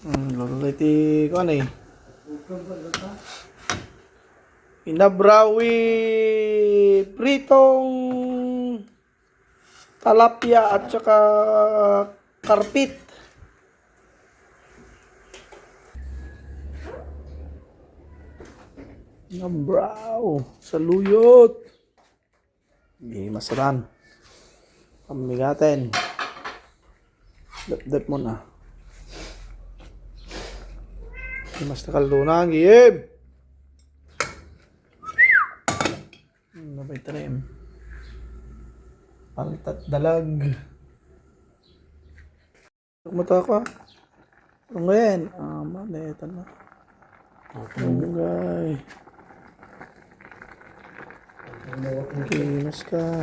Lolo iti ko ano eh. Inabrawi pritong talapia at saka karpit. Inabraw saluyot. Masaran. Pamigatin. Dap-dap mo na. Mas nakalunang, giyib! Nabay trim. Paltat dalag. Kumata ka. Ano ngayon? Maleta na. Okay. Kinas ka.